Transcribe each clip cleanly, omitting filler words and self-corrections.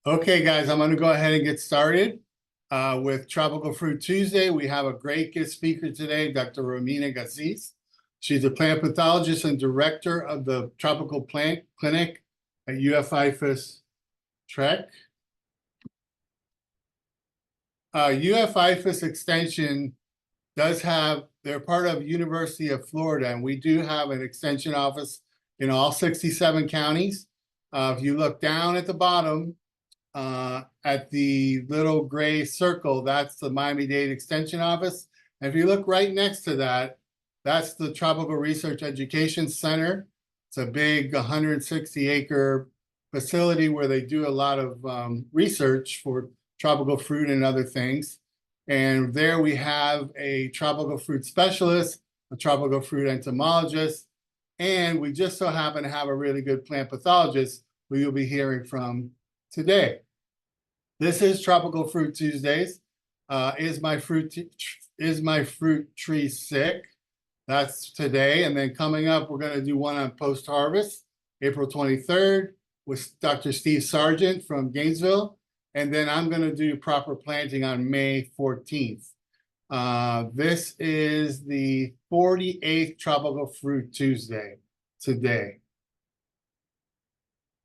Okay, guys, I'm going to go ahead and get started with Tropical Fruit Tuesday. We have a great guest speaker today, Dr. Romina Gazis. She's a plant pathologist and director of the Tropical Plant Clinic at IFAS TREC. IFAS Extension does have, they're part of University of Florida, and we do have an extension office in all 67 counties. If you look down at the bottom, at the little gray circle, that's the Miami-Dade Extension Office. And if you look right next to that, that's the Tropical Research Education Center. It's a big 160-acre facility where they do a lot of research for tropical fruit and other things. And there we have a tropical fruit specialist, a tropical fruit entomologist, and we just so happen to have a really good plant pathologist who you'll be hearing from today. This is Tropical Fruit Tuesdays. Is my fruit tree sick? That's today. And then coming up, we're going to do one on post-harvest, April 23rd, with Dr. Steve Sargent from Gainesville. And then I'm going to do proper planting on May 14th. This is the 48th Tropical Fruit Tuesday today.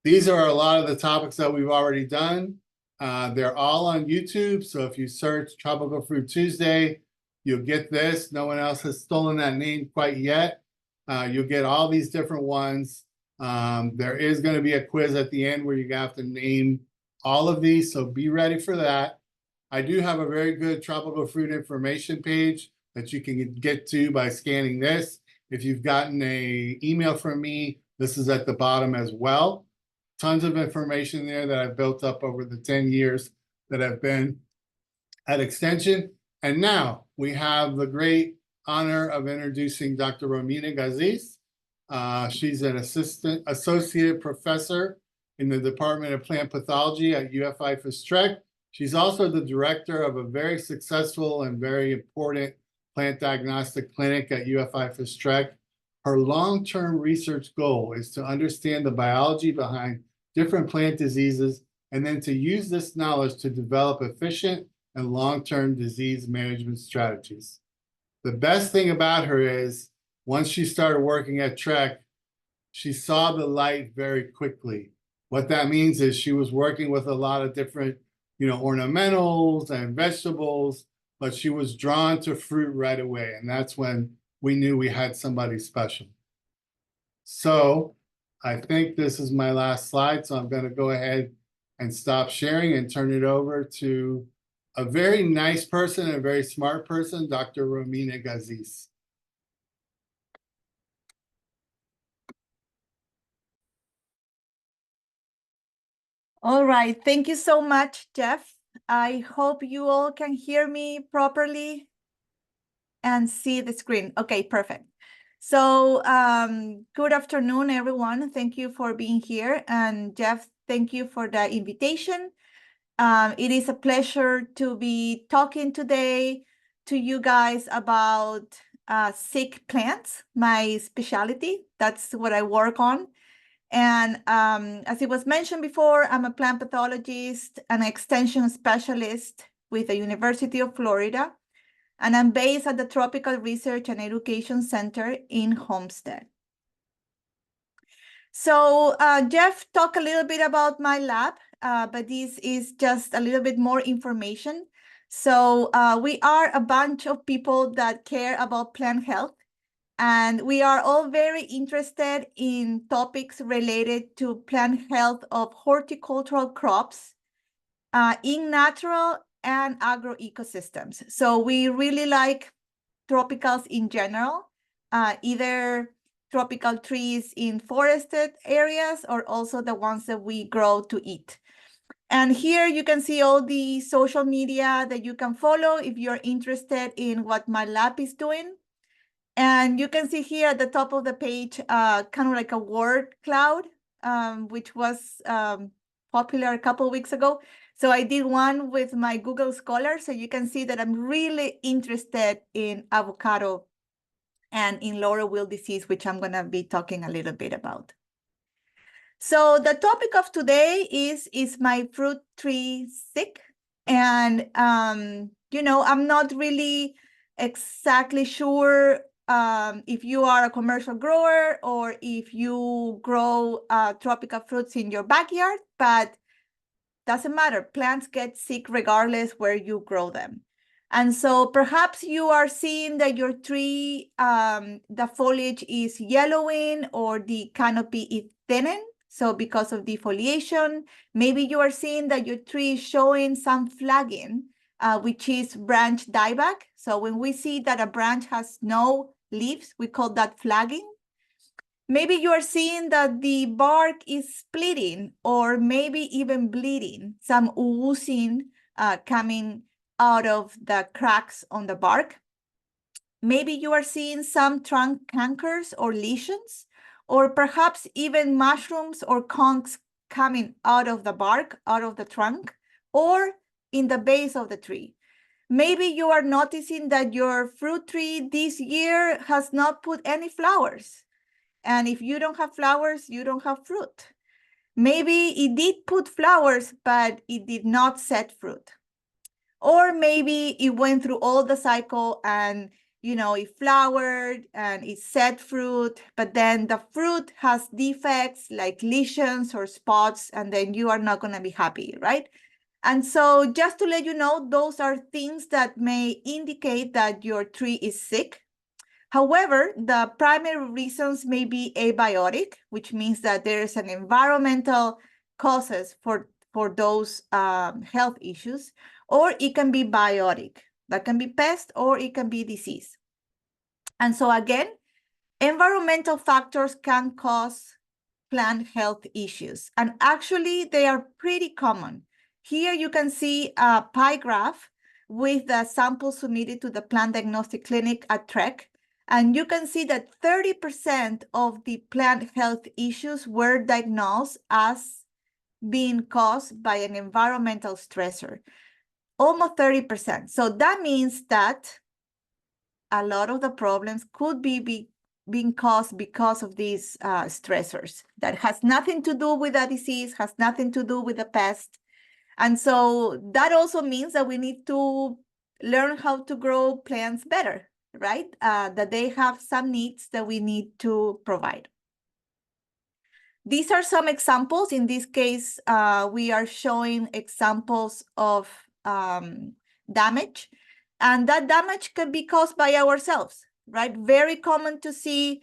These are a lot of the topics that we've already done. They're all on YouTube. So if you search Tropical Fruit Tuesday, you'll get this. No one else has stolen that name quite yet. You'll get all these different ones. There is going to be a quiz at the end where you have to name all of these. So be ready for that. I do have a very good tropical fruit information page that you can get to by scanning this. If you've gotten an email from me, this is at the bottom as well. Tons of information there that I've built up over the 10 years that I've been at Extension. And now we have the great honor of introducing Dr. Romina Gazis. She's an associate professor in the Department of Plant Pathology at IFAS TREC. She's also the director of a very successful and very important plant diagnostic clinic at IFAS TREC. Her long-term research goal is to understand the biology behind different plant diseases and then to use this knowledge to develop efficient and long-term disease management strategies. The best thing about her is once she started working at TREC, she saw the light very quickly. What that means is she was working with a lot of different, ornamentals and vegetables, but she was drawn to fruit right away. And that's when we knew we had somebody special. So I think this is my last slide. So I'm going to go ahead and stop sharing and turn it over to a very nice person, a very smart person, Dr. Romina Gazis. All right. Thank you so much, Jeff. I hope you all can hear me properly and see the screen. Okay, perfect. So good afternoon, everyone. Thank you for being here. And Jeff, thank you for the invitation. It is a pleasure to be talking today to you guys about sick plants, my specialty. That's what I work on. And as it was mentioned before, I'm a plant pathologist and an extension specialist with the University of Florida. And I'm based at the Tropical Research and Education Center in Homestead. So Jeff talked a little bit about my lab, but this is just a little bit more information. So we are a bunch of people that care about plant health. And we are all very interested in topics related to plant health of horticultural crops in natural and agro ecosystems. So we really like tropicals in general, either tropical trees in forested areas or also the ones that we grow to eat. And here you can see all the social media that you can follow if you're interested in what my lab is doing. And you can see here at the top of the page, kind of like a word cloud, which was popular a couple of weeks ago. So I did one with my Google Scholar. So you can see that I'm really interested in avocado and in laurel wilt disease, which I'm going to be talking a little bit about. So the topic of today is my fruit tree sick? And, you know, I'm not really exactly sure if you are a commercial grower or if you grow tropical fruits in your backyard, but doesn't matter. Plants get sick regardless where you grow them. And so perhaps you are seeing that your tree, the foliage is yellowing or the canopy is thinning. So because of defoliation, maybe you are seeing that your tree is showing some flagging, which is branch dieback. So when we see that a branch has no leaves, we call that flagging. Maybe you are seeing that the bark is splitting or maybe even bleeding, some oozing coming out of the cracks on the bark. Maybe you are seeing some trunk cankers or lesions, or perhaps even mushrooms or conchs coming out of the bark, out of the trunk, or in the base of the tree. Maybe you are noticing that your fruit tree this year has not put any flowers. And if you don't have flowers, you don't have fruit. Maybe it did put flowers, but it did not set fruit. Or maybe it went through all the cycle and, you know, it flowered and it set fruit, but then the fruit has defects like lesions or spots, and then you are not going to be happy, right? And so just to let you know, those are things that may indicate that your tree is sick. However, the primary reasons may be abiotic, which means that there is an environmental causes for those health issues, or it can be biotic. That can be pest or it can be disease. And so again, environmental factors can cause plant health issues. And actually, they are pretty common. Here you can see a pie graph with the samples submitted to the Plant Diagnostic Clinic at TREC. And you can see that 30% of the plant health issues were diagnosed as being caused by an environmental stressor, almost 30%. So that means that a lot of the problems could be being caused because of these stressors that has nothing to do with the disease, has nothing to do with the pest. And so that also means that we need to learn how to grow plants better, right? That they have some needs that we need to provide. These are some examples. In this case, we are showing examples of damage. And that damage can be caused by ourselves, right? Very common to see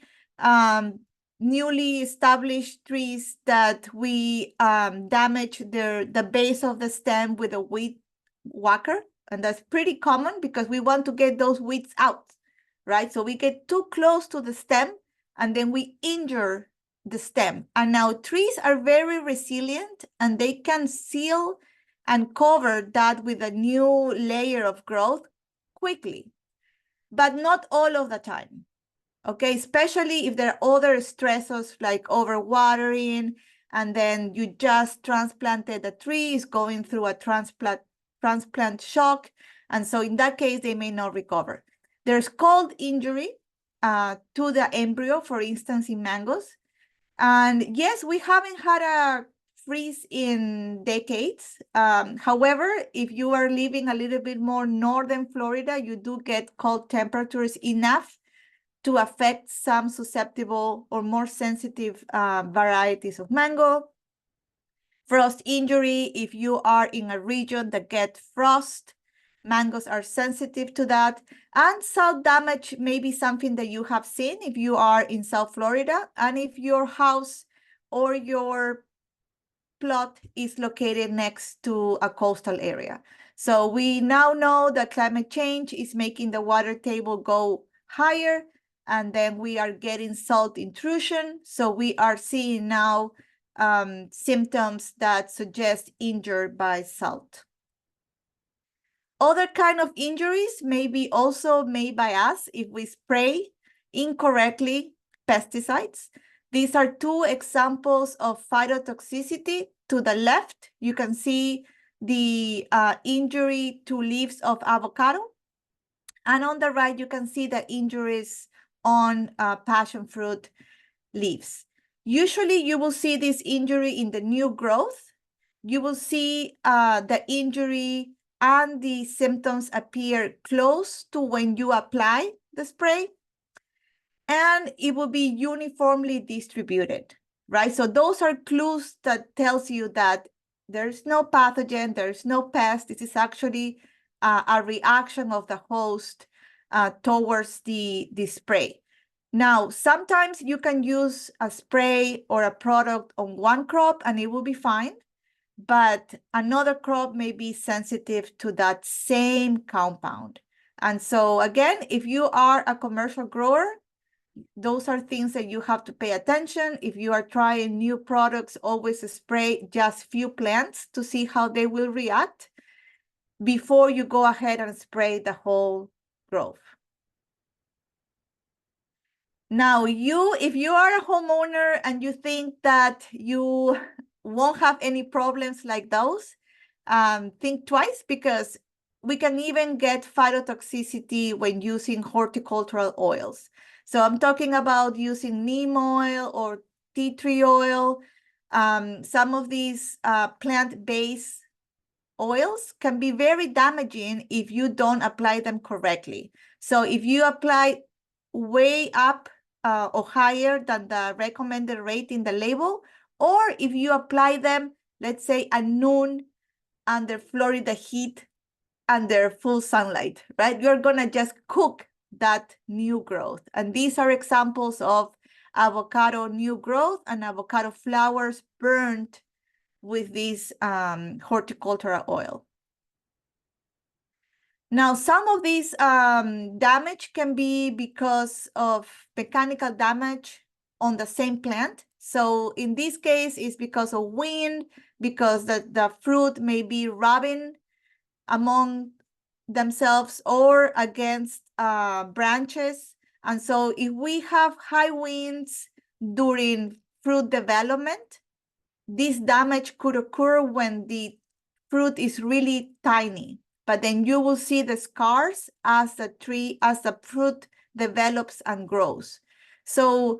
newly established trees that we damage the base of the stem with a weed whacker. And that's pretty common because we want to get those weeds out, right? So we get too close to the stem and then we injure the stem. And now trees are very resilient and they can seal and cover that with a new layer of growth quickly, but not all of the time. Okay, especially if there are other stressors like overwatering, and then you just transplanted the tree, is going through a transplant shock. And so in that case, they may not recover. There's cold injury to the embryo, for instance, in mangoes. And yes, we haven't had a freeze in decades. However, if you are living a little bit more northern Florida, you do get cold temperatures enough to affect some susceptible or more sensitive varieties of mango. Frost injury, if you are in a region that gets frost, mangoes are sensitive to that. And salt damage may be something that you have seen if you are in South Florida and if your house or your plot is located next to a coastal area. So we now know that climate change is making the water table go higher, and then we are getting salt intrusion. So we are seeing now symptoms that suggest injury by salt. Other kind of injuries may be also made by us if we spray incorrectly pesticides. These are two examples of phytotoxicity. To the left, you can see the injury to leaves of avocado. And on the right, you can see the injuries on passion fruit leaves. Usually you will see this injury in the new growth. You will see the injury and the symptoms appear close to when you apply the spray, and it will be uniformly distributed, right? So those are clues that tells you that there's no pathogen, there's no pest. This is actually a reaction of the host towards the spray. Now, sometimes you can use a spray or a product on one crop and it will be fine, but another crop may be sensitive to that same compound. And so again, if you are a commercial grower, those are things that you have to pay attention. If you are trying new products, always spray just few plants to see how they will react before you go ahead and spray the whole growth. Now, if you are a homeowner and you think that you won't have any problems like those, think twice, because we can even get phytotoxicity when using horticultural oils. So I'm talking about using neem oil or tea tree oil. Some of these plant-based oils can be very damaging if you don't apply them correctly. So if you apply way up or higher than the recommended rate in the label, or if you apply them, let's say at noon under Florida heat, under full sunlight, right? You're gonna just cook that new growth. And these are examples of avocado new growth and avocado flowers burned with this horticultural oil. Now, some of these damage can be because of mechanical damage on the same plant. So in this case, it's because of wind, because the fruit may be rubbing among themselves or against branches. And so if we have high winds during fruit development, this damage could occur when the fruit is really tiny. But then you will see the scars as the fruit develops and grows. So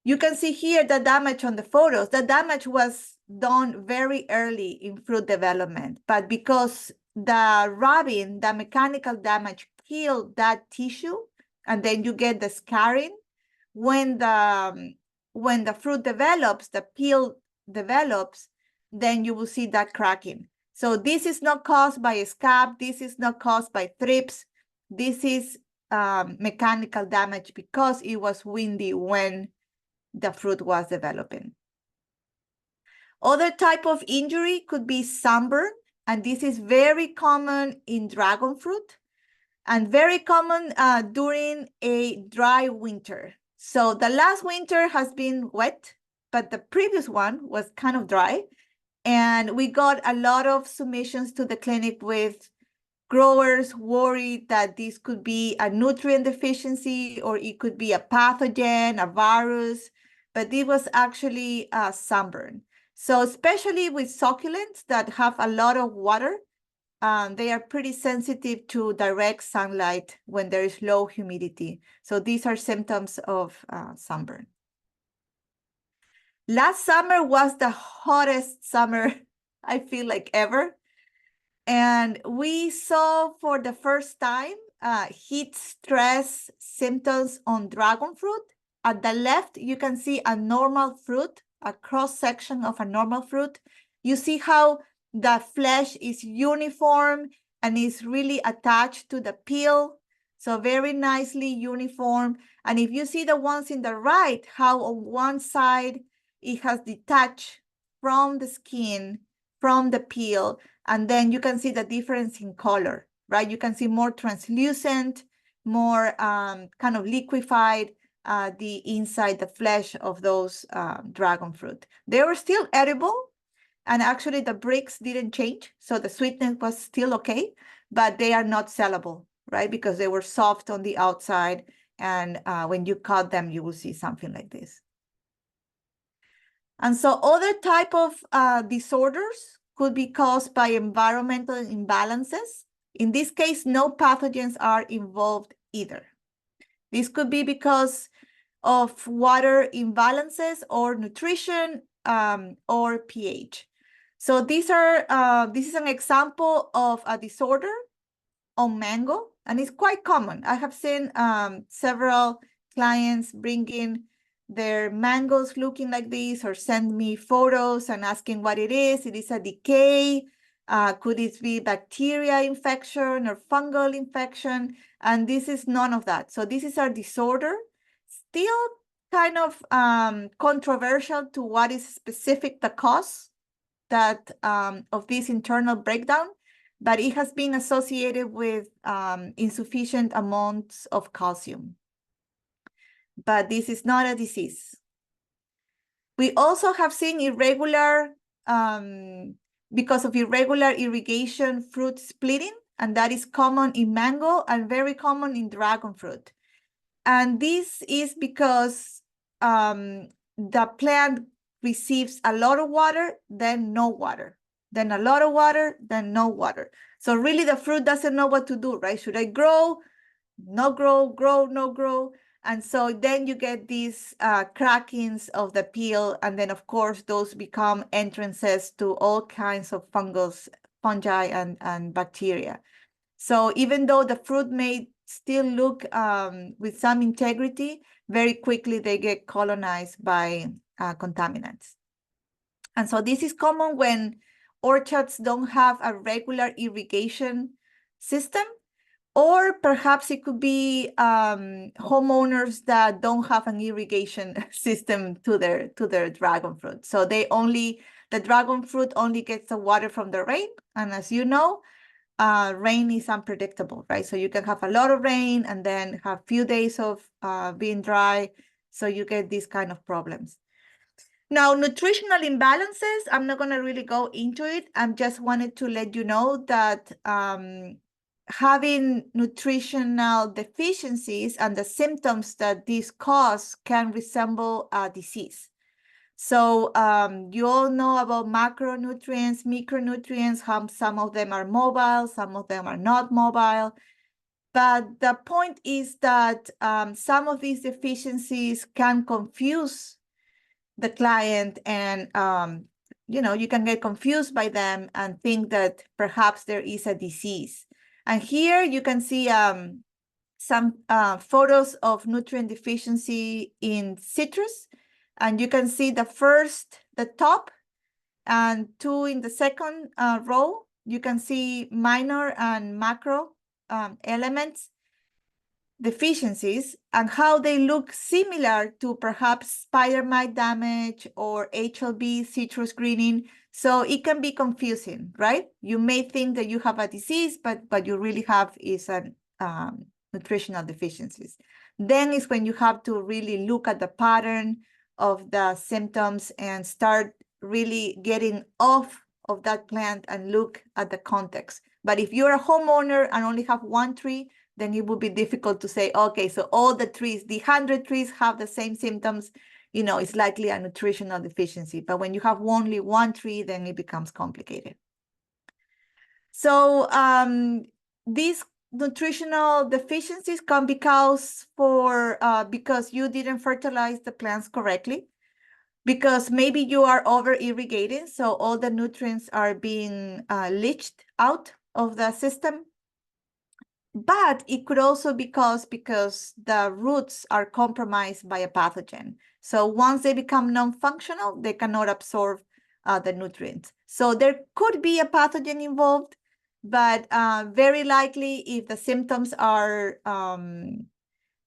you can see here the damage on the photos. The damage was done very early in fruit development, but because the rubbing, the mechanical damage killed that tissue, and then you get the scarring. When the fruit develops, the peel develops, then you will see that cracking. So this is not caused by a scab. This is not caused by thrips. This is mechanical damage because it was windy when the fruit was developing. Other type of injury could be sunburn, and this is very common in dragon fruit and very common during a dry winter. So the last winter has been wet, but the previous one was kind of dry. And we got a lot of submissions to the clinic with growers worried that this could be a nutrient deficiency or it could be a pathogen, a virus, but it was actually a sunburn. So especially with succulents that have a lot of water, they are pretty sensitive to direct sunlight when there is low humidity. So these are symptoms of sunburn. Last summer was the hottest summer, I feel like, ever. And we saw for the first time heat stress symptoms on dragon fruit. At the left, you can see a normal fruit, a cross-section of a normal fruit. You see how the flesh is uniform and is really attached to the peel. So very nicely uniform. And if you see the ones in the right, how on one side it has detached from the skin, from the peel, and then you can see the difference in color, right? You can see more translucent, more kind of liquefied, the inside, the flesh of those dragon fruit. They were still edible, and actually the bricks didn't change, so the sweetness was still okay, but they are not sellable, right? Because they were soft on the outside, and when you cut them, you will see something like this. And so other type of disorders could be caused by environmental imbalances. In this case, no pathogens are involved either. This could be because of water imbalances or nutrition or pH. So this is an example of a disorder on mango, and it's quite common. I have seen several clients bring in their mangoes looking like this or send me photos and asking what it is. It is a decay. Could it be bacteria infection or fungal infection? And this is none of that. So this is a disorder, still kind of controversial to what is specific the cause that of this internal breakdown, but it has been associated with insufficient amounts of calcium. But this is not a disease. We also have seen irregular, because of irregular irrigation, fruit splitting, and that is common in mango and very common in dragon fruit. And this is because the plant receives a lot of water, then no water, then a lot of water, then no water. So really the fruit doesn't know what to do, right? Should I grow, no grow, grow, no grow? And so then you get these crackings of the peel. And then of course, those become entrances to all kinds of fungi and bacteria. So even though the fruit may still look with some integrity, very quickly they get colonized by contaminants. And so this is common when orchards don't have a regular irrigation system, or perhaps it could be homeowners that don't have an irrigation system to their dragon fruit. So the dragon fruit only gets the water from the rain. And as you know, rain is unpredictable, right? So you can have a lot of rain and then have few days of being dry. So you get these kind of problems. Now, nutritional imbalances, I'm not going to really go into it. I just wanted to let you know that having nutritional deficiencies and the symptoms that these cause can resemble a disease. So you all know about macronutrients, micronutrients, how some of them are mobile, some of them are not mobile. But the point is that some of these deficiencies can confuse the client, and you can get confused by them and think that perhaps there is a disease. And here you can see some photos of nutrient deficiency in citrus. And you can see the top, and two in the second row. You can see minor and macro elements deficiencies and how they look similar to perhaps spider mite damage or HLB citrus greening. So it can be confusing, right? You may think that you have a disease, but what you really have is a nutritional deficiencies. Then is when you have to really look at the pattern of the symptoms and start really getting off of that plant and look at the context. But if you're a homeowner and only have one tree, then it would be difficult to say, okay, so all the trees, the 100 trees have the same symptoms, it's likely a nutritional deficiency. But when you have only one tree, then it becomes complicated. So these nutritional deficiencies can be caused because you didn't fertilize the plants correctly, because maybe you are over irrigating, so all the nutrients are being leached out of the system. But it could also be caused because the roots are compromised by a pathogen. So once they become non-functional, they cannot absorb the nutrients. So there could be a pathogen involved, but very likely if the symptoms are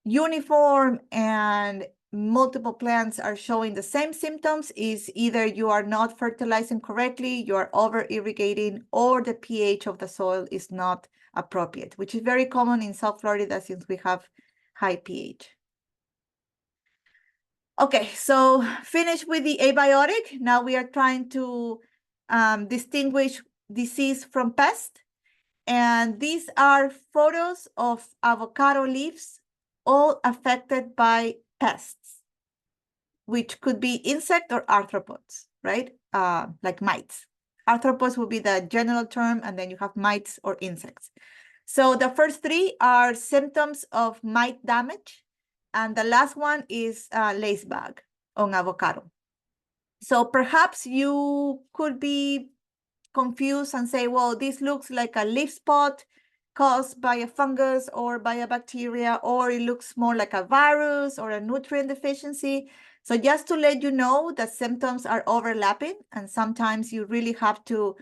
uniform and multiple plants are showing the same symptoms, is either you are not fertilizing correctly, you are over irrigating, or the pH of the soil is not appropriate, which is very common in South Florida since we have high pH. Okay, so finish with the abiotic. Now we are trying to distinguish disease from pest. And these are photos of avocado leaves, all affected by pests, which could be insect or arthropods, right? Like mites. Arthropods would be the general term, and then you have mites or insects. So the first three are symptoms of mite damage. And the last one is lace bug on avocado. So perhaps you could be confused and say, well, this looks like a leaf spot caused by a fungus or by a bacteria, or it looks more like a virus or a nutrient deficiency. So just to let you know that symptoms are overlapping, and sometimes you really have to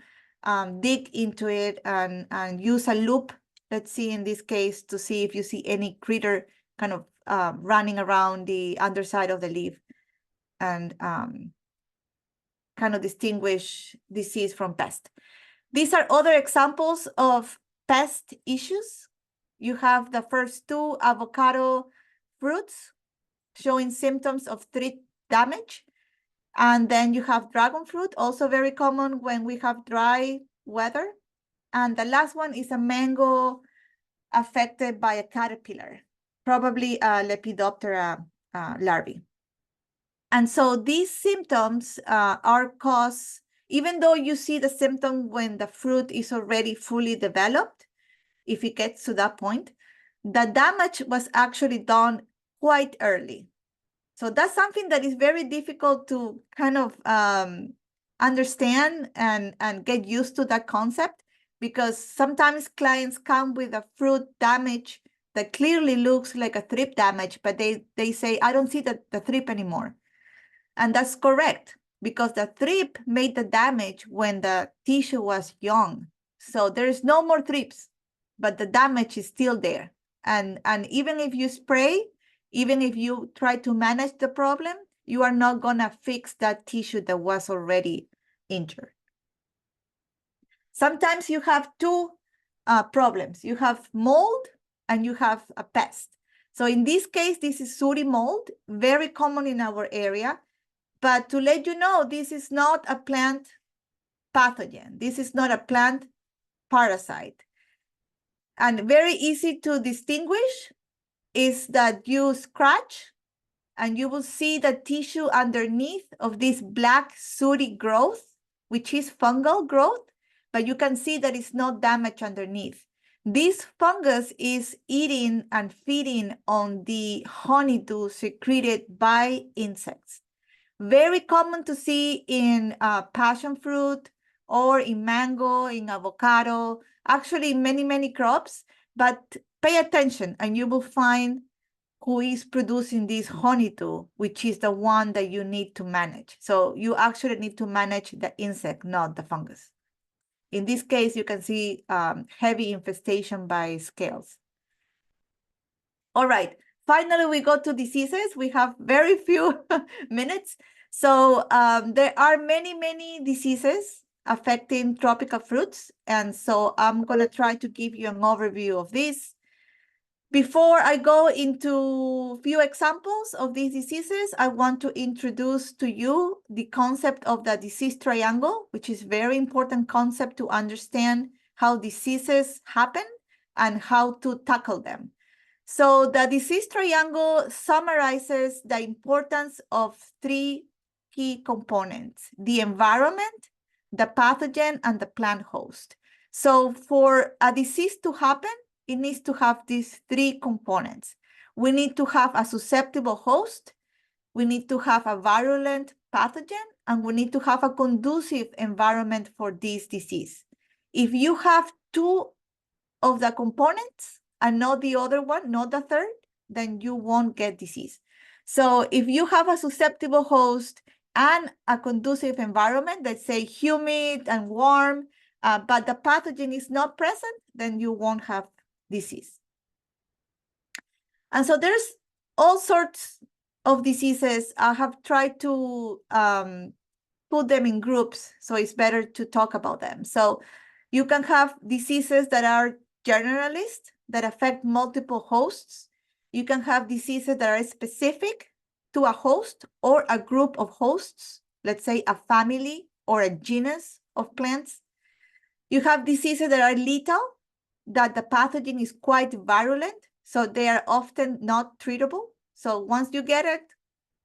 dig into it and use a loop, let's see in this case, to see if you see any critter kind of running around the underside of the leaf, and kind of distinguish disease from pest. These are other examples of pest issues. You have the first two avocado fruits showing symptoms of thrip damage. And then you have dragon fruit, also very common when we have dry weather. And the last one is a mango affected by a caterpillar, probably a Lepidoptera larvae. And so these symptoms are caused, even though you see the symptom when the fruit is already fully developed, if it gets to that point, the damage was actually done quite early. So that's something that is very difficult to kind of understand and get used to that concept, because sometimes clients come with a fruit damage that clearly looks like a thrip damage, but they say, I don't see the thrip anymore. And that's correct, because the thrip made the damage when the tissue was young. So there is no more thrips, but the damage is still there. And even if you spray, even if you try to manage the problem, you are not going to fix that tissue that was already injured. Sometimes you have two problems. You have mold and you have a pest. So in this case, this is sooty mold, very common in our area. But to let you know, this is not a plant pathogen. This is not a plant parasite. And very easy to distinguish is that you scratch and you will see the tissue underneath of this black sooty growth, which is fungal growth, but you can see that it's not damage underneath. This fungus is eating and feeding on the honeydew secreted by insects. Very common to see in passion fruit or in mango, in avocado, actually many, many crops, but pay attention and you will find who is producing this honeydew, which is the one that you need to manage. So you actually need to manage the insect, not the fungus. In this case, you can see heavy infestation by scales. All right, finally, we go to diseases. We have very few minutes. So there are many, many diseases affecting tropical fruits. And so I'm going to try to give you an overview of this. Before I go into a few examples of these diseases, I want to introduce to you the concept of the disease triangle, which is a very important concept to understand how diseases happen and how to tackle them. So the disease triangle summarizes the importance of three key components: the environment, the pathogen, and the plant host. So for a disease to happen, it needs to have these three components. We need to have a susceptible host, we need to have a virulent pathogen, and we need to have a conducive environment for this disease. If you have two of the components and not the other one, not the third, then you won't get disease. So if you have a susceptible host and a conducive environment, let's say humid and warm, but the pathogen is not present, then you won't have disease. And so there's all sorts of diseases. I have tried to put them in groups, so it's better to talk about them. So you can have diseases that are generalist, that affect multiple hosts. You can have diseases that are specific to a host or a group of hosts, let's say a family or a genus of plants. You have diseases that are lethal, that the pathogen is quite virulent, so they are often not treatable. So once you get it,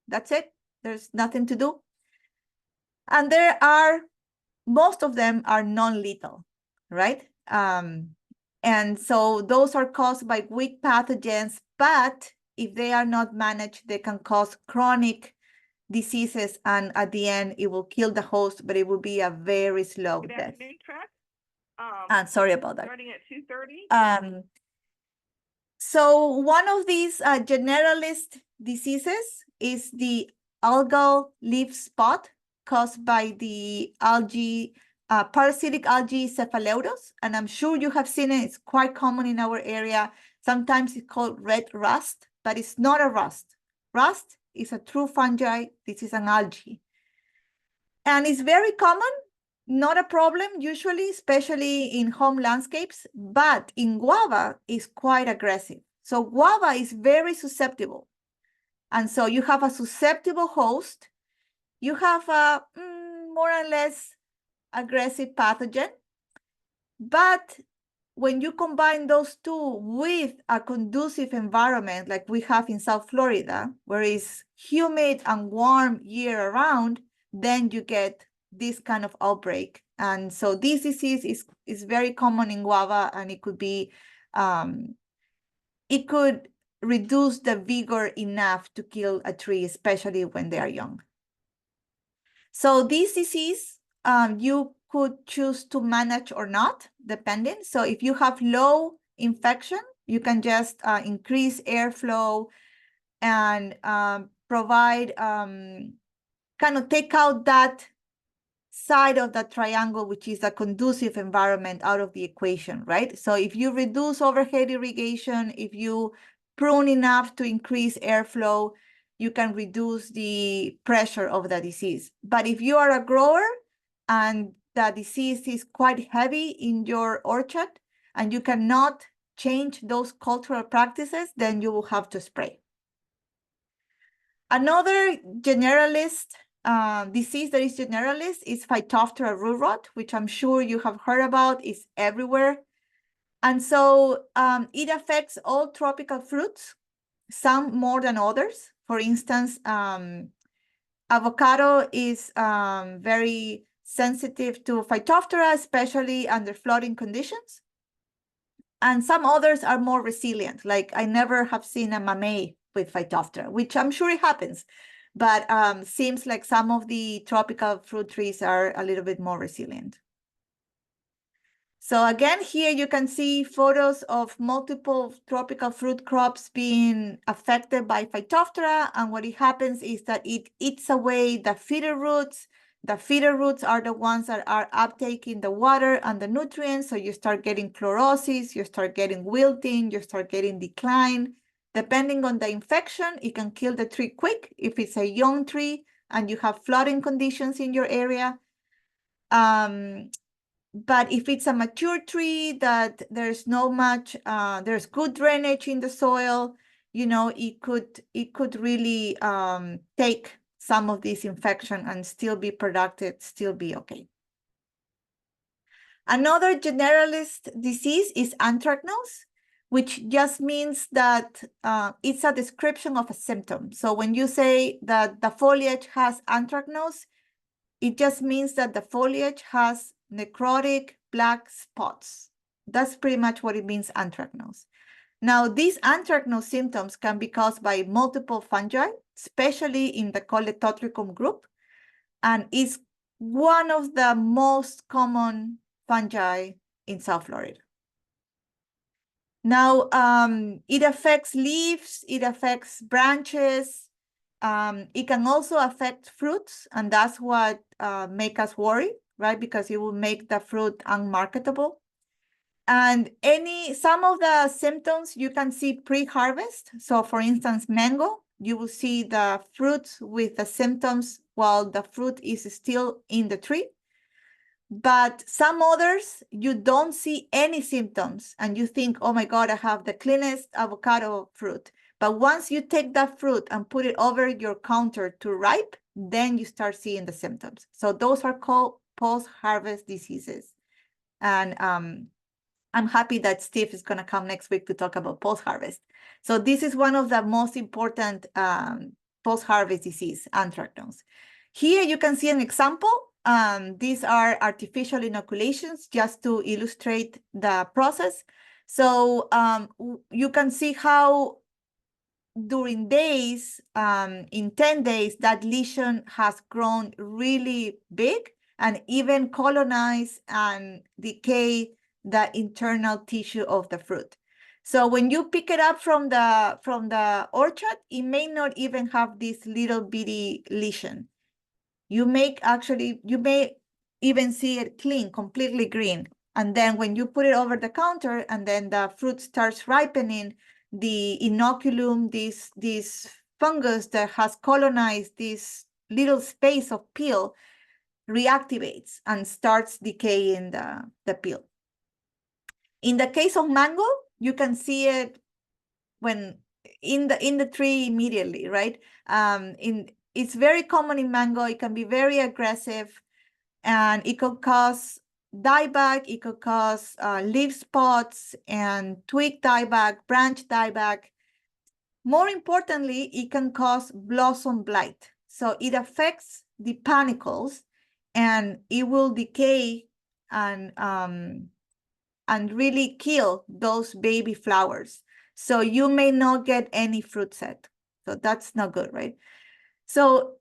that's it. There's nothing to do. And there are, most of them are non-lethal, right? And so those are caused by weak pathogens, but if they are not managed, they can cause chronic diseases, and at the end, it will kill the host, but it will be a very slow Good death. afternoon, Trec. Sorry about that. Starting at 2:30. So one of these generalist diseases is the algal leaf spot caused by the algae, parasitic algae Cephalotus. And I'm sure you have seen it. It's quite common in our area. Sometimes it's called red rust, but it's not a rust. Rust is a true fungi. This is an algae. And it's very common, not a problem usually, especially in home landscapes, but in guava is quite aggressive. So guava is very susceptible. And so you have a susceptible host, you have a more or less aggressive pathogen, but when you combine those two with a conducive environment like we have in South Florida, where it's humid and warm year round, then you get this kind of outbreak. And so this disease is very common in guava, and it could be, it could reduce the vigor enough to kill a tree, especially when they are young. So this disease, you could choose to manage or not, depending. So if you have low infection, you can just increase airflow and provide, kind of take out that side of the triangle, which is a conducive environment, out of the equation, right? So if you reduce overhead irrigation, if you prune enough to increase airflow, you can reduce the pressure of the disease. But if you are a grower and the disease is quite heavy in your orchard and you cannot change those cultural practices, then you will have to spray. Another generalist disease that is generalist is Phytophthora root rot, which I'm sure you have heard about. It's everywhere. And so it affects all tropical fruits, some more than others. For instance, avocado is very sensitive to Phytophthora, especially under flooding conditions. And some others are more resilient. Like I never have seen a mamey with Phytophthora, which I'm sure it happens. But seems like some of the tropical fruit trees are a little bit more resilient. So again, here you can see photos of multiple tropical fruit crops being affected by Phytophthora. And what it happens is that it eats away the feeder roots. The feeder roots are the ones that are uptaking the water and the nutrients. So you start getting chlorosis, you start getting wilting, you start getting decline. Depending on the infection, it can kill the tree quick if it's a young tree and you have flooding conditions in your area. But if it's a mature tree that there's no much, there's good drainage in the soil, you know, it could really take some of this infection and still be productive, still be okay. Another generalist disease is anthracnose, which just means that it's a description of a symptom. So when you say that the foliage has anthracnose, it just means that the foliage has necrotic black spots. That's pretty much what it means, anthracnose. Now, these anthracnose symptoms can be caused by multiple fungi, especially in the Coletotricum group, and is one of the most common fungi in South Florida. Now, it affects leaves, it affects branches, it can also affect fruits, and that's what make us worry, right? Because it will make the fruit unmarketable. And some of the symptoms you can see pre-harvest. So for instance, mango, you will see the fruits with the symptoms while the fruit is still in the tree. But some others, you don't see any symptoms and you think, oh my God, I have the cleanest avocado fruit. But once you take that fruit and put it over your counter to ripe, then you start seeing the symptoms. So those are called post-harvest diseases. And I'm happy that Steve is going to come next week to talk about post-harvest. So this is one of the most important post-harvest disease, anthracnose. Here you can see an example. These are artificial inoculations just to illustrate the process. So you can see how during days, in 10 days, that lesion has grown really big and even colonized and decay the internal tissue of the fruit. So when you pick it up from the orchard, it may not even have this little bitty lesion. You may even see it clean, completely green. And then when you put it over the counter and then the fruit starts ripening, the inoculum, this fungus that has colonized this little space of peel, reactivates and starts decaying the peel. In the case of mango, you can see it when in the tree immediately, right? It's very common in mango. It can be very aggressive, and it could cause dieback. It could cause leaf spots and twig dieback, branch dieback. More importantly, it can cause blossom blight. So it affects the panicles, and it will decay and really kill those baby flowers. So you may not get any fruit set. So that's not good, right? So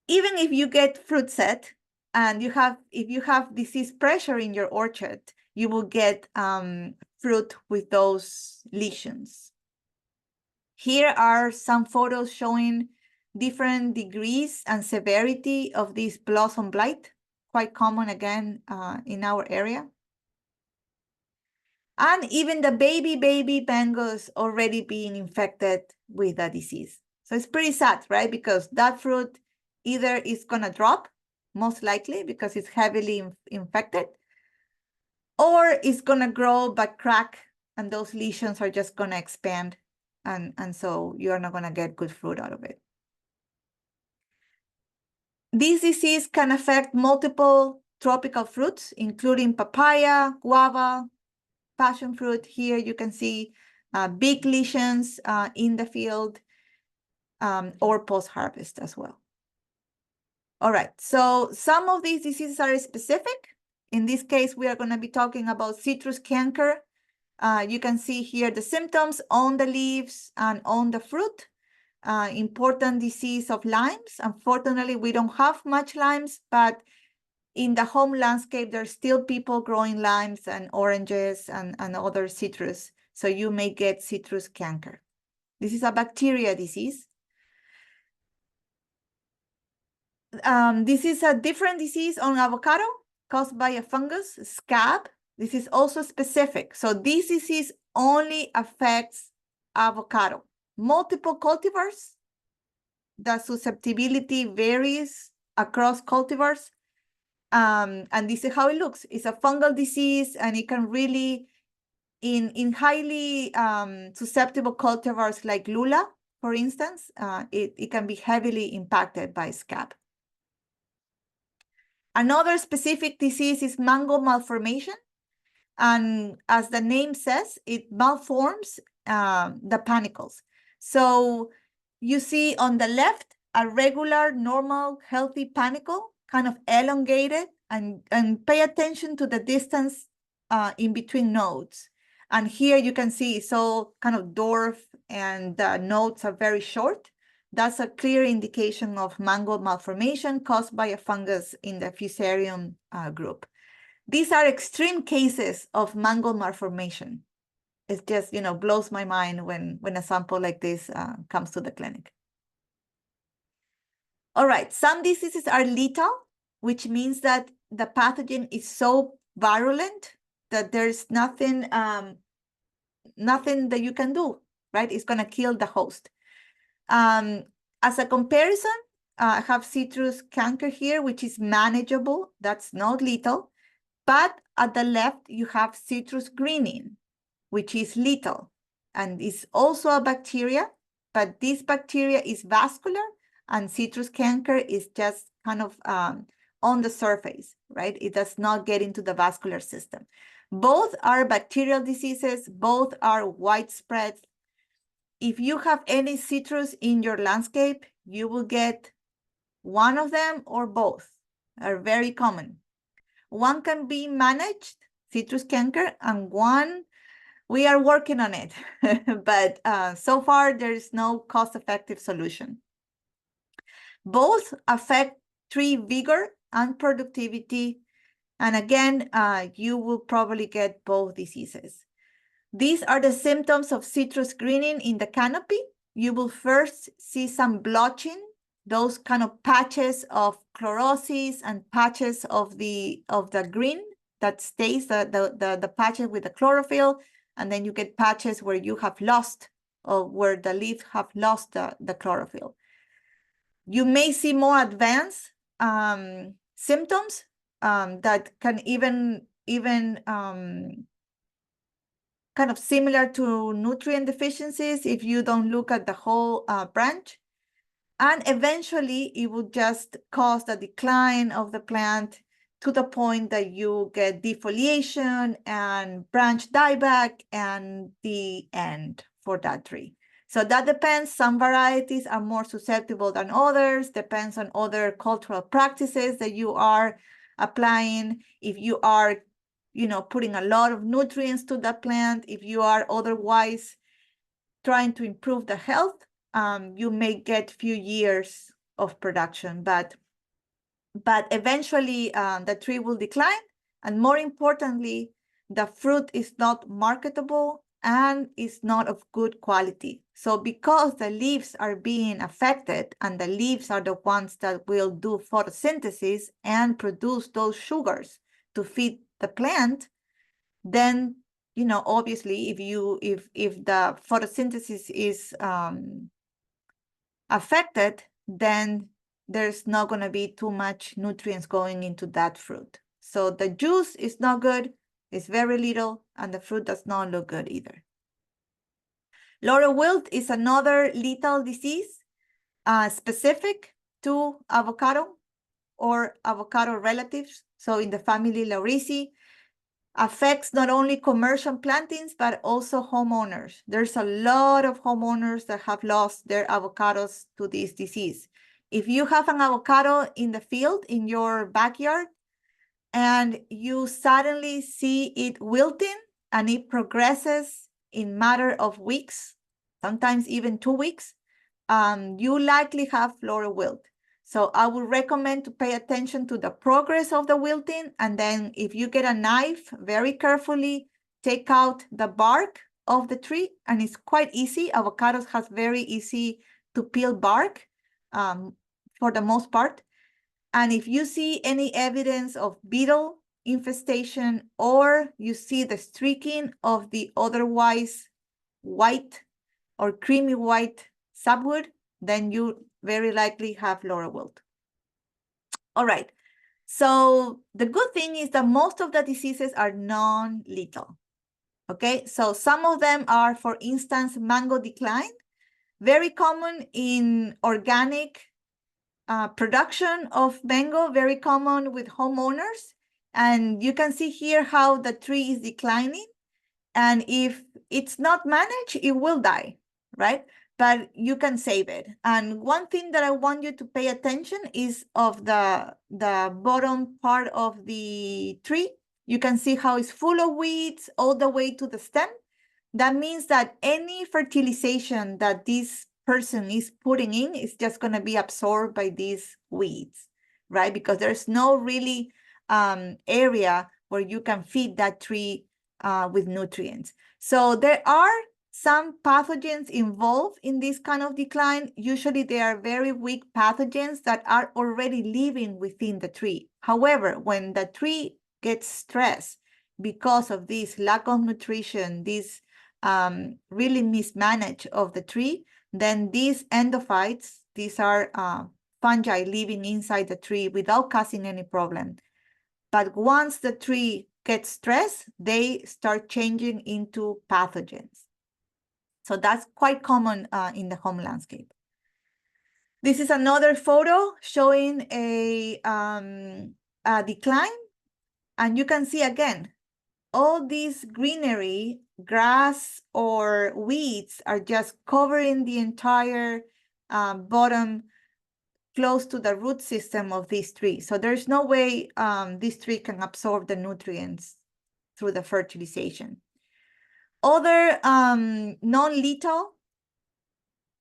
even if you get fruit set and if you have disease pressure in your orchard, you will get fruit with those lesions. Here are some photos showing different degrees and severity of this blossom blight, quite common again in our area. And even the baby mangoes already being infected with the disease. So it's pretty sad, right? Because that fruit either is gonna drop, most likely because it's heavily infected, or it's gonna grow but crack, and those lesions are just gonna expand, and so you're not gonna get good fruit out of it. This disease can affect multiple tropical fruits, including papaya, guava, passion fruit. Here you can see big lesions in the field or post-harvest as well. All right, so some of these diseases are specific. In this case, we are going to be talking about citrus canker. You can see here the symptoms on the leaves and on the fruit. Important disease of limes. Unfortunately, we don't have much limes, but in the home landscape, there's still people growing limes and oranges and other citrus. So you may get citrus canker. This is a bacteria disease. This is a different disease on avocado caused by a fungus, scab. This is also specific. So this disease only affects avocado. Multiple cultivars, the susceptibility varies across cultivars. And this is how it looks. It's a fungal disease, and it can really, in highly susceptible cultivars like Lula, for instance, it can be heavily impacted by scab. Another specific disease is mango malformation. And as the name says, it malforms the panicles. So you see on the left, a regular, normal, healthy panicle, kind of elongated, and pay attention to the distance in between nodes. And here you can see it's all kind of dwarf, and the nodes are very short. That's a clear indication of mango malformation caused by a fungus in the Fusarium group. These are extreme cases of mango malformation. It just, blows my mind when a sample like this comes to the clinic. All right, some diseases are lethal, which means that the pathogen is so virulent that there's nothing that you can do, right? It's gonna kill the host. As a comparison, I have citrus canker here, which is manageable. That's not lethal. But at the left, you have citrus greening, which is lethal. And it's also a bacteria, but this bacteria is vascular, and citrus canker is just kind of on the surface, right? It does not get into the vascular system. Both are bacterial diseases. Both are widespread. If you have any citrus in your landscape, you will get one of them or both. Are very common. One can be managed, citrus canker, and one We are working on it, but so far there is no cost-effective solution. Both affect tree vigor and productivity, and again, you will probably get both diseases. These are the symptoms of citrus greening in the canopy. You will first see some blotching, those kind of patches of chlorosis and patches of the green that stays, the patches with the chlorophyll, and then you get patches where you have lost, or where the leaves have lost the chlorophyll. You may see more advanced symptoms that can even kind of similar to nutrient deficiencies if you don't look at the whole branch. And eventually, it would just cause the decline of the plant to the point that you get defoliation and branch dieback and the end for that tree. So that depends. Some varieties are more susceptible than others, depends on other cultural practices that you are applying. If you are, putting a lot of nutrients to the plant, if you are otherwise trying to improve the health, you may get few years of production, but eventually the tree will decline, and more importantly, the fruit is not marketable and is not of good quality. So because the leaves are being affected, and the leaves are the ones that will do photosynthesis and produce those sugars to feed the plant, then obviously if the photosynthesis is affected, then there's not going to be too much nutrients going into that fruit. So the juice is not good, it's very little, and the fruit does not look good either. Laurel wilt is another lethal disease specific to avocado or avocado relatives. So in the family Lauriceae, affects not only commercial plantings, but also homeowners. There's a lot of homeowners that have lost their avocados to this disease. If you have an avocado in the field, in your backyard, and you suddenly see it wilting and it progresses in matter of weeks, sometimes even 2 weeks, you likely have laurel wilt. So I would recommend to pay attention to the progress of the wilting, and then if you get a knife, very carefully take out the bark of the tree, and it's quite easy. Avocados has very easy to peel bark for the most part. And if you see any evidence of beetle infestation, or you see the streaking of the otherwise white or creamy white subwood, then you very likely have laurel wilt. All right, so the good thing is that most of the diseases are non-lethal. Okay, so some of them are, for instance, mango decline, very common in organic production of mango, very common with homeowners. And you can see here how the tree is declining. And if it's not managed, it will die, right? But you can save it. And one thing that I want you to pay attention is of the bottom part of the tree. You can see how it's full of weeds all the way to the stem. That means that any fertilization that this person is putting in is just going to be absorbed by these weeds, right? Because there's no really area where you can feed that tree with nutrients. So there are some pathogens involved in this kind of decline. Usually they are very weak pathogens that are already living within the tree. However, when the tree gets stressed because of this lack of nutrition, this really mismanaged of the tree, then these endophytes, these are fungi living inside the tree without causing any problem. But once the tree gets stressed, they start changing into pathogens. So that's quite common in the home landscape. This is another photo showing a decline. And you can see again, all this greenery, grass or weeds are just covering the entire bottom close to the root system of this tree. So there's no way this tree can absorb the nutrients through the fertilization. Other non-lethal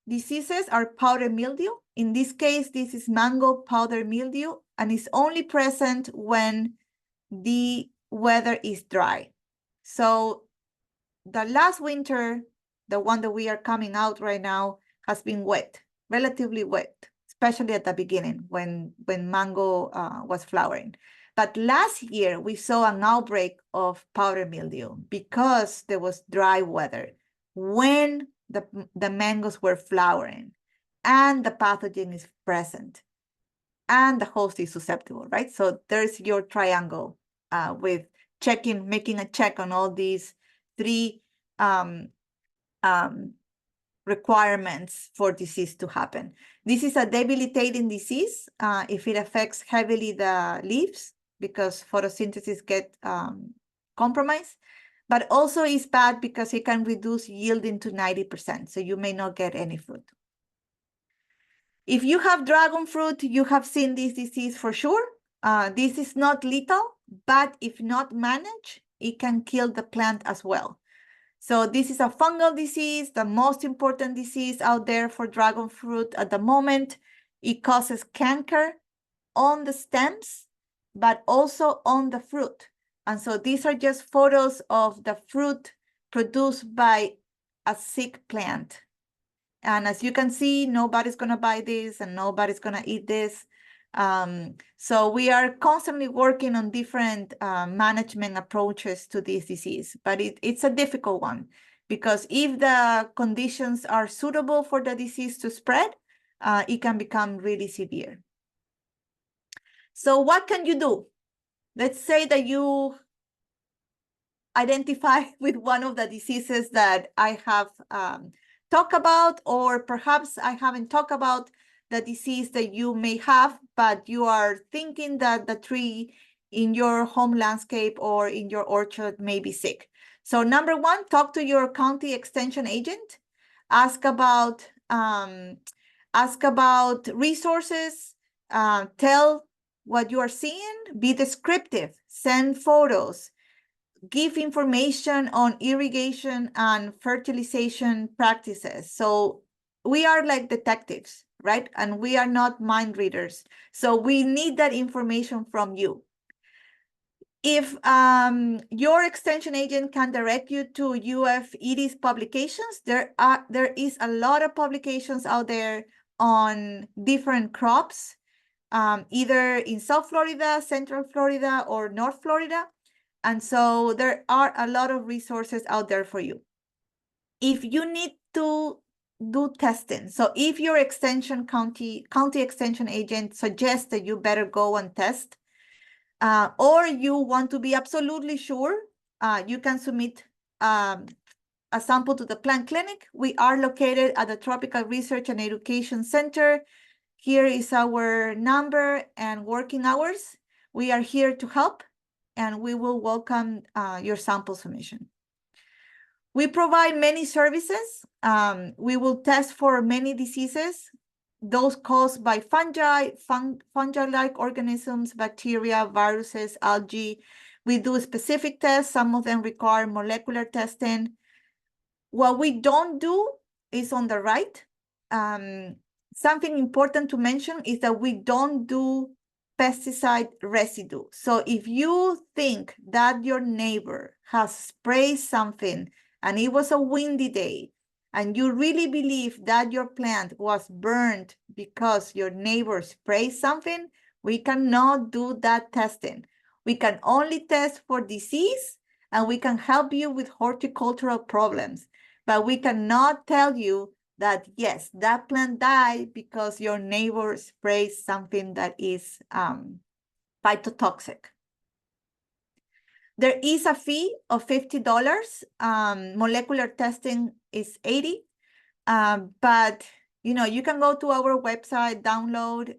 diseases are powder mildew. In this case, this is mango powder mildew, and it's only present when the weather is dry. So the last winter, the one that we are coming out right now, has been wet, relatively wet, especially at the beginning when mango was flowering. But last year, we saw an outbreak of powder mildew because there was dry weather when the mangoes were flowering and the pathogen is present and the host is susceptible, right? So there's your triangle with making a check on all these three requirements for disease to happen. This is a debilitating disease if it affects heavily the leaves because photosynthesis get compromised, but also is bad because it can reduce yielding to 90%, so you may not get any fruit. If you have dragon fruit, you have seen this disease for sure. This is not lethal, but if not managed, it can kill the plant as well. So this is a fungal disease, the most important disease out there for dragon fruit at the moment. It causes canker on the stems, but also on the fruit. And so these are just photos of the fruit produced by a sick plant. And as you can see, nobody's going to buy this and nobody's going to eat this. So we are constantly working on different management approaches to this disease, but it's a difficult one because if the conditions are suitable for the disease to spread, it can become really severe. So what can you do? Let's say that you identify with one of the diseases that I have talked about, or perhaps I haven't talked about the disease that you may have, but you are thinking that the tree in your home landscape or in your orchard may be sick. So number one, talk to your county extension agent. Ask about resources. Tell what you are seeing. Be descriptive. Send photos. Give information on irrigation and fertilization practices. So we are like detectives, right? And we are not mind readers. So we need that information from you. If your extension agent can direct you to UFED's publications, there is a lot of publications out there on different crops, either in South Florida, Central Florida, or North Florida. And so there are a lot of resources out there for you. If you need to do testing, so if your county extension agent suggests that you better go and test, or you want to be absolutely sure, you can submit a sample to the plant clinic. We are located at the Tropical Research and Education Center. Here is our number and working hours. We are here to help, and we will welcome your sample submission. We provide many services. We will test for many diseases, those caused by fungi, fungi-like organisms, bacteria, viruses, algae. We do specific tests. Some of them require molecular testing. What we don't do is on the right. Something important to mention is that we don't do pesticide residue. So if you think that your neighbor has sprayed something and it was a windy day, and you really believe that your plant was burned because your neighbor sprayed something, we cannot do that testing. We can only test for disease, and we can help you with horticultural problems, but we cannot tell you that, yes, that plant died because your neighbor sprayed something that is phytotoxic. There is a fee of $50. Molecular testing is $80. But you can go to our website, download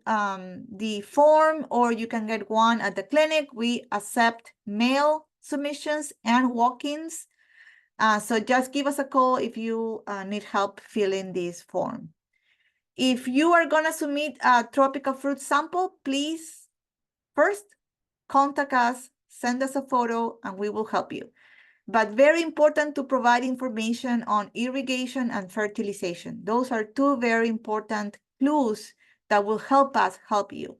the form, or you can get one at the clinic. We accept mail submissions and walk-ins. So just give us a call if you need help filling this form. If you are going to submit a tropical fruit sample, please first contact us, send us a photo, and we will help you. but very important to provide information on irrigation and fertilization. Those are two very important clues that will help us help you.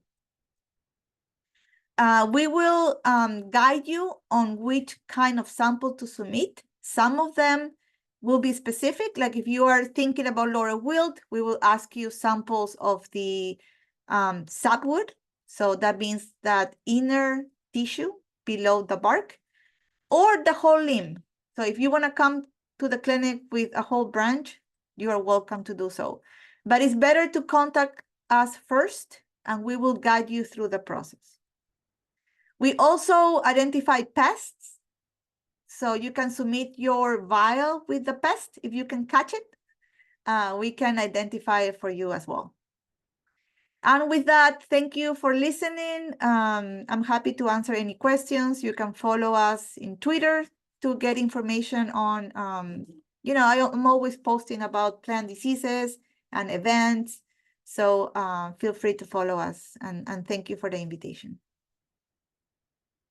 We will guide you on which kind of sample to submit. Some of them will be specific, like if you are thinking about laurel wilt, we will ask you samples of the sapwood. So that means that inner tissue below the bark, or the whole limb. So if you want to come to the clinic with a whole branch, you are welcome to do so. But it's better to contact us first, and we will guide you through the process. We also identify pests. So you can submit your vial with the pest. If you can catch it, we can identify it for you as well. And with that, thank you for listening. I'm happy to answer any questions. You can follow us in Twitter to get information on, I'm always posting about plant diseases and events. So feel free to follow us, and thank you for the invitation.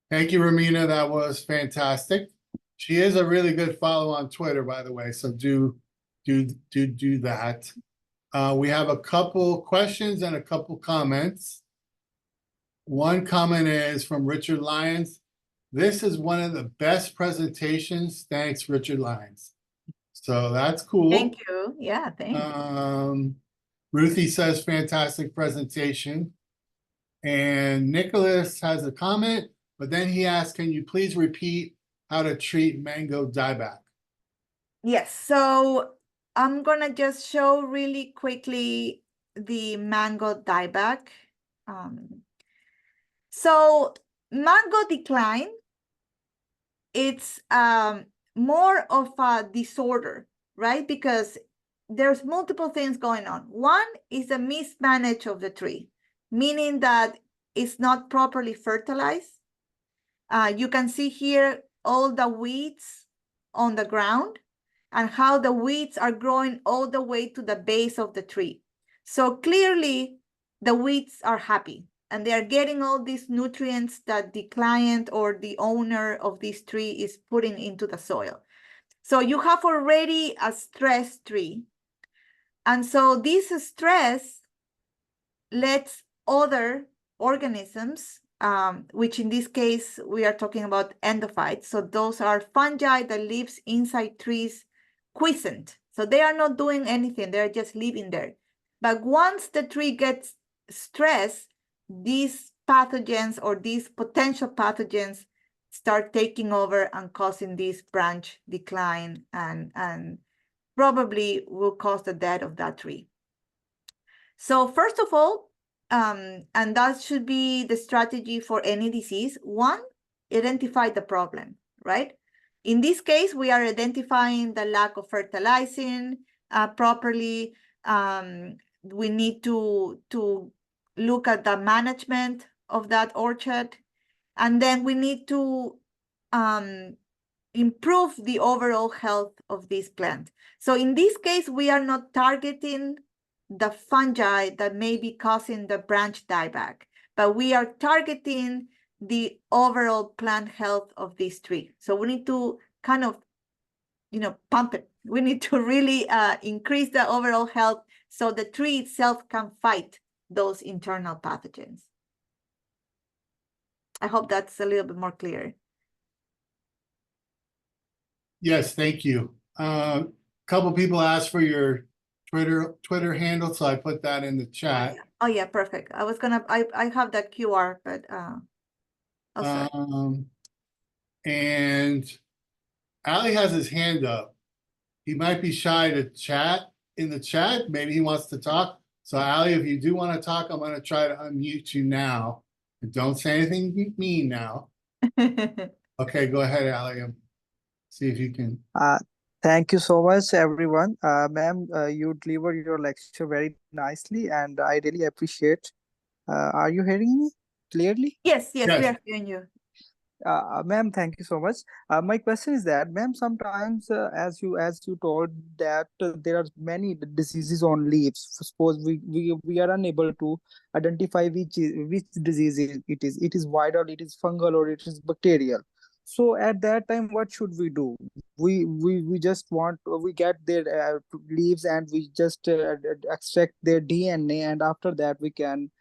Thank you, Romina. That was fantastic. She is a really good follow on Twitter, by the way. So do that. We have a couple questions and a couple comments. One comment is from Richard Lyons. This is one of the best presentations. Thanks, Richard Lyons. So that's cool. Thank you. Yeah, thanks. Ruthie says fantastic presentation. And Nicholas has a comment, but then he asks, can you please repeat how to treat mango dieback? Yes, so I'm gonna just show really quickly the mango dieback. So mango decline, it's more of a disorder, right? Because there's multiple things going on. One is a mismanagement of the tree, meaning that it's not properly fertilized. You can see here all the weeds on the ground and how the weeds are growing all the way to the base of the tree. So clearly the weeds are happy and they are getting all these nutrients that the client or the owner of this tree is putting into the soil. So you have already a stressed tree. And so this stress lets other organisms, which in this case, we are talking about endophytes. So those are fungi that lives inside trees, quiescent. So they are not doing anything, they're just living there. But once the tree gets stressed, these pathogens or these potential pathogens start taking over and causing this branch decline and probably will cause the death of that tree. So first of all, and that should be the strategy for any disease. One, identify the problem, right? In this case, we are identifying the lack of fertilizing properly. We need to look at the management of that orchard. And then we need to improve the overall health of this plant. So in this case, we are not targeting the fungi that may be causing the branch dieback, but we are targeting the overall plant health of this tree. So we need to kind of, pump it. We need to really increase the overall health so the tree itself can fight those internal pathogens. I hope that's a little bit more clear. Yes, thank you. A couple people asked for your Twitter handle, so I put that in the chat. Oh yeah, perfect. I was gonna, I have that QR, but and Ali has his hand up. He might be shy to chat in the chat. Maybe he wants to talk. So Ali, if you do want to talk, I'm going to try to unmute you now. And don't say anything mean now. Okay, go ahead, Ali. See if you can. Thank you so much, everyone. Ma'am, you delivered your lecture very nicely, and I really appreciate. Are you hearing me clearly? Yes, we are hearing you. Ma'am, thank you so much. My question is that, ma'am, sometimes as you told that there are many diseases on leaves. Suppose we are unable to identify which disease it is. It is viral, it is fungal, or it is bacterial. So at that time, what should we do? We just want, we get their leaves and we just extract their DNA, and after that we can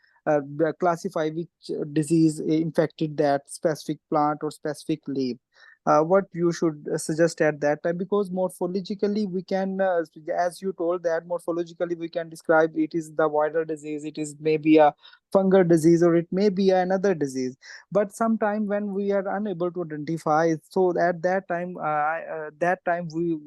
classify which disease infected that specific plant or specific leaf. What you should suggest at that time, because morphologically we can, as you told, that morphologically we can describe it is the viral disease, it is maybe a fungal disease, or it may be another disease. But sometime when we are unable to identify, so at that time we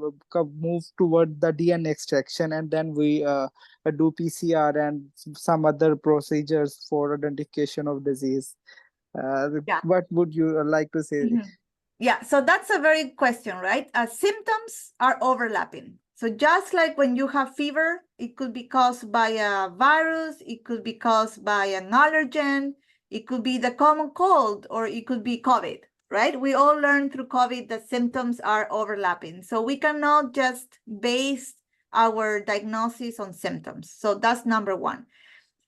move toward the DNA extraction, and then we do PCR and some other procedures for identification of disease. Yeah. What would you like to say? Mhm. Yeah, so that's a very good question, right? Symptoms are overlapping. So just like when you have fever, it could be caused by a virus, it could be caused by an allergen, it could be the common cold, or it could be COVID, right? We all learned through COVID that symptoms are overlapping. So we cannot just base our diagnosis on symptoms. So that's number one.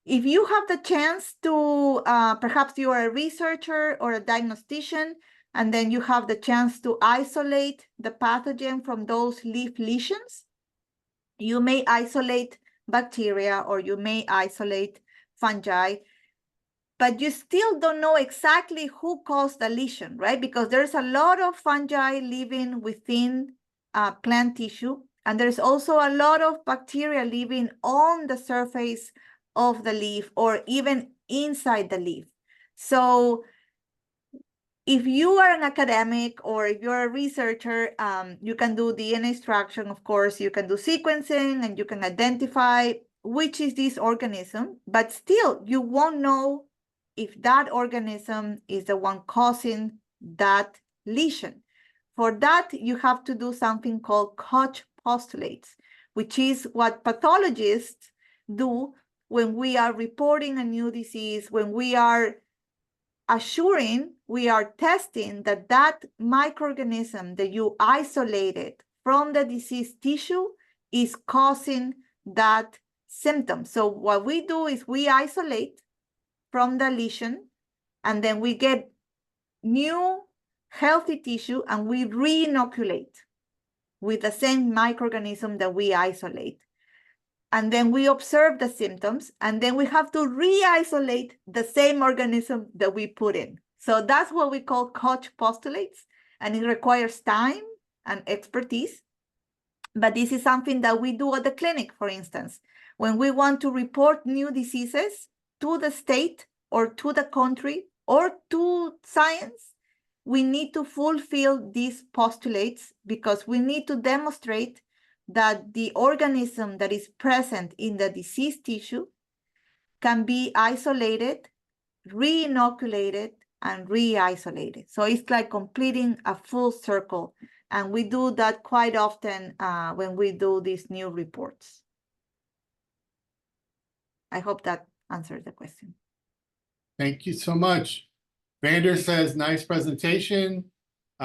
If you have the chance to, perhaps you are a researcher or a diagnostician, and then you have the chance to isolate the pathogen from those leaf lesions, you may isolate bacteria or you may isolate fungi, but you still don't know exactly who caused the lesion, right? Because there's a lot of fungi living within plant tissue, and there's also a lot of bacteria living on the surface of the leaf or even inside the leaf. So if you are an academic or if you're a researcher, you can do DNA extraction, of course, you can do sequencing, and you can identify which is this organism, but still you won't know if that organism is the one causing that lesion. For that, you have to do something called Koch postulates, which is what pathologists do when we are reporting a new disease, when we are assuring, we are testing that that microorganism that you isolated from the diseased tissue is causing that symptom. So what we do is we isolate from the lesion, and then we get new healthy tissue and we re-inoculate with the same microorganism that we isolate. And then we observe the symptoms, and then we have to re-isolate the same organism that we put in. So that's what we call Koch postulates, and it requires time and expertise. But this is something that we do at the clinic, for instance. When we want to report new diseases to the state or to the country or to science, we need to fulfill these postulates because we need to demonstrate that the organism that is present in the diseased tissue can be isolated, re-inoculated, and re-isolated. So it's like completing a full circle. And we do that quite often when we do these new reports. I hope that answers the question. Thank you so much. Vander says, nice presentation.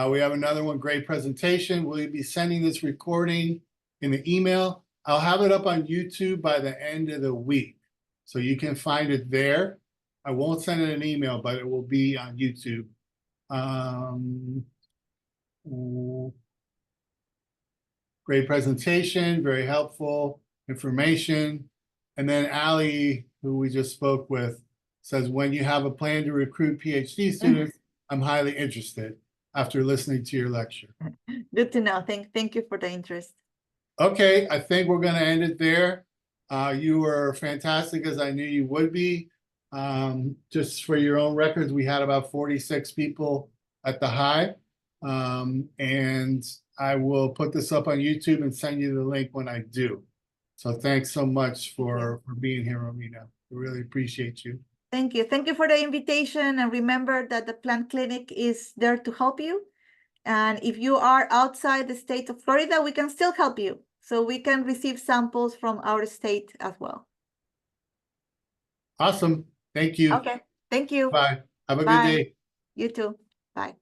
We have another one, great presentation. Will you be sending this recording in the email? I'll have it up on YouTube by the end of the week, so you can find it there. I won't send it an email, but it will be on YouTube. Great presentation, very helpful information. And then Ali, who we just spoke with, says, when you have a plan to recruit PhD students, I'm highly interested after listening to your lecture. Good to know. Thank you for the interest. Okay, I think we're going to end it there. You were fantastic, as I knew you would be. Just for your own records, we had about 46 people at the high. And I will put this up on YouTube and send you the link when I do. So thanks so much for being here, Romina. We really appreciate you. Thank you. Thank you for the invitation. And remember that the Plant Clinic is there to help you. And if you are outside the state of Florida, we can still help you. So we can receive samples from our state as well. Awesome. Thank you. Okay. Thank you. Bye. Have a good Bye. day. You too. Bye.